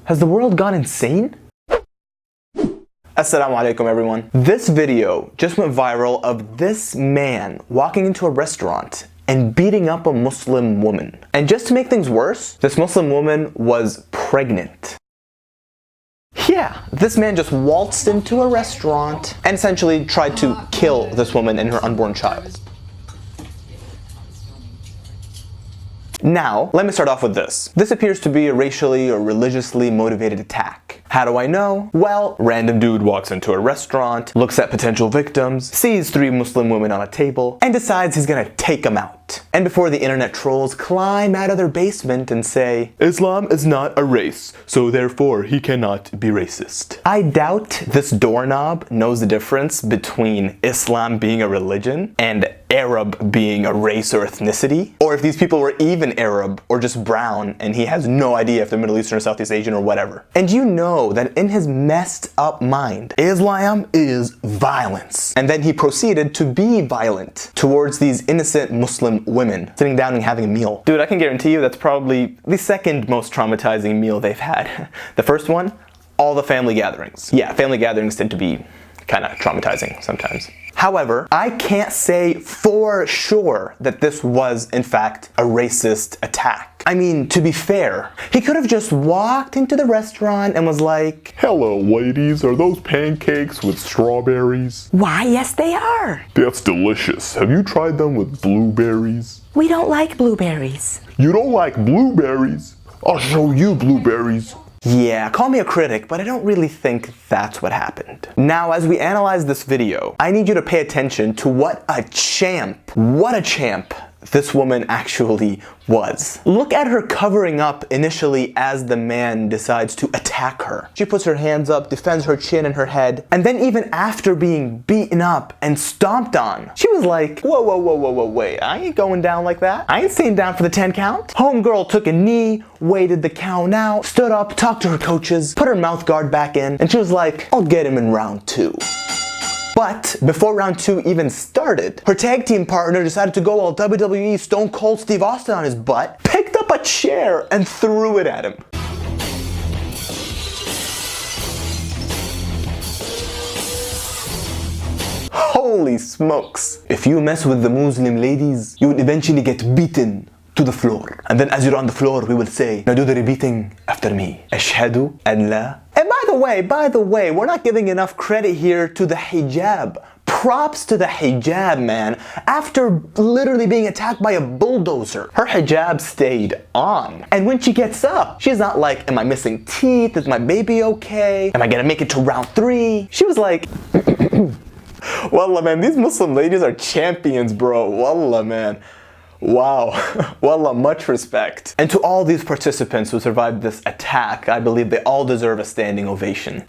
Has the world gone insane? Assalamu alaikum everyone. This video just went viral of this man walking into a restaurant and beating up a Muslim woman. And just to make things worse, this Muslim woman was pregnant. Yeah, this man just waltzed into a restaurant and essentially tried to kill this woman and her unborn child. Now, let me start off with this. This appears to be a racially or religiously motivated attack. How do I know? Well, random dude walks into a restaurant, looks at potential victims, sees 3 Muslim women on a table, and decides he's gonna take them out. And before the internet trolls climb out of their basement and say, Islam is not a race, so therefore he cannot be racist. I doubt this doorknob knows the difference between Islam being a religion and Arab being a race or ethnicity, or if these people were even Arab or just brown and he has no idea if they're Middle Eastern or Southeast Asian or whatever. And you know that in his messed up mind, Islam is violence. And then he proceeded to be violent towards these innocent Muslim women sitting down and having a meal. Dude, I can guarantee you that's probably the second most traumatizing meal they've had. The first one, all the family gatherings. Yeah, family gatherings tend to be kind of traumatizing sometimes. However, I can't say for sure that this was, in fact, a racist attack. I mean, to be fair, he could have just walked into the restaurant and was like, Hello, ladies, are those pancakes with strawberries? Why, yes they are. That's delicious. Have you tried them with blueberries? We don't like blueberries. You don't like blueberries? I'll show you blueberries. yeah, call me a critic, but I don't really think that's what happened. Now, as we analyze this video, I need you to pay attention to what a champ this woman actually was. Look at her covering up initially as the man decides to attack her. She puts her hands up, defends her chin and her head, and then even after being beaten up and stomped on, she was like, whoa, wait, I ain't going down like that. I ain't staying down for the 10 count. Homegirl took a knee, waited the count out, stood up, talked to her coaches, put her mouth guard back in, and she was like, I'll get him in round 2. But before round 2 even started, her tag team partner decided to go all WWE Stone Cold Steve Austin on his butt, picked up a chair and threw it at him. Holy smokes. If you mess with the Muslim ladies, you will eventually get beaten to the floor. And then as you're on the floor, we will say, now do the repeating after me. Ashhadu an la. And by the way, we're not giving enough credit here to the hijab. Props to the hijab, man. After literally being attacked by a bulldozer, her hijab stayed on. And when she gets up, she's not like, am I missing teeth? Is my baby okay? Am I gonna make it to round 3? She was like, Wallah, man, these Muslim ladies are champions, bro. Wallah, man. Wow, wallah, much respect. And to all these participants who survived this attack, I believe they all deserve a standing ovation.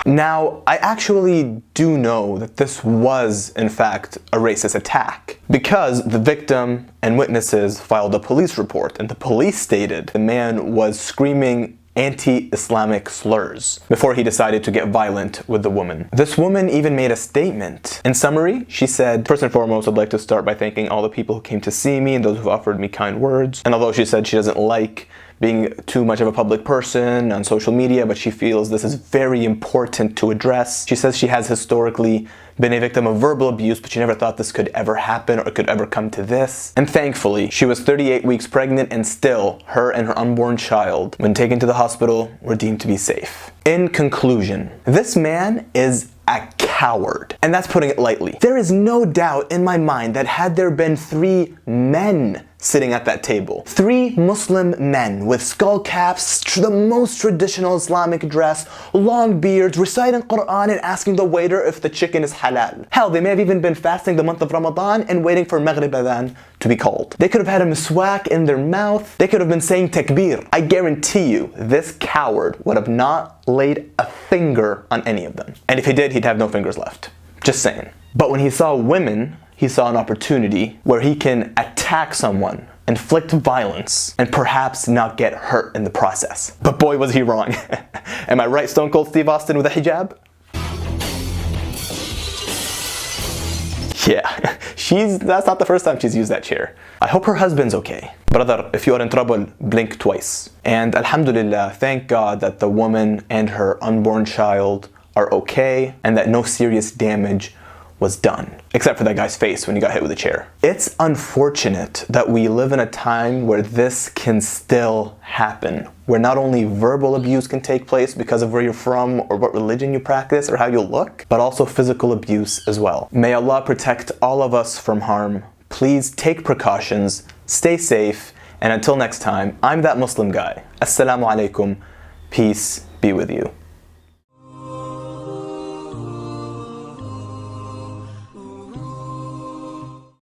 Now, I actually do know that this was, in fact, a racist attack because the victim and witnesses filed a police report, and the police stated the man was screaming anti-Islamic slurs before he decided to get violent with the woman. This woman even made a statement. In summary, she said, first and foremost, I'd like to start by thanking all the people who came to see me and those who've offered me kind words. And although she said she doesn't like being too much of a public person on social media, but she feels this is very important to address. She says she has historically been a victim of verbal abuse, but she never thought this could ever happen or could ever come to this. And thankfully, she was 38 weeks pregnant and still, her and her unborn child, when taken to the hospital, were deemed to be safe. In conclusion, this man is a coward. And that's putting it lightly. There is no doubt in my mind that had there been 3 men sitting at that table, 3 Muslim men with skull caps, the most traditional Islamic dress, long beards, reciting Quran and asking the waiter if the chicken is halal. Hell, they may have even been fasting the month of Ramadan and waiting for Maghrib Adhan to be called. They could have had a miswak in their mouth. They could have been saying takbir. I guarantee you, this coward would have not laid a finger on any of them. And if he did, he'd have no fingers left. Just saying. But when he saw women, he saw an opportunity where he can attack someone, inflict violence, and perhaps not get hurt in the process. But boy, was he wrong. Am I right, Stone Cold Steve Austin with a hijab? Yeah, that's not the first time she's used that chair. I hope her husband's okay. Brother, if you are in trouble, blink twice. And alhamdulillah, thank God that the woman and her unborn child are okay and that no serious damage was done, except for that guy's face when he got hit with a chair. It's unfortunate that we live in a time where this can still happen, where not only verbal abuse can take place because of where you're from or what religion you practice or how you look, but also physical abuse as well. May Allah protect all of us from harm. Please take precautions, stay safe, and until next time, I'm that Muslim guy. Assalamu alaikum. Peace be with you.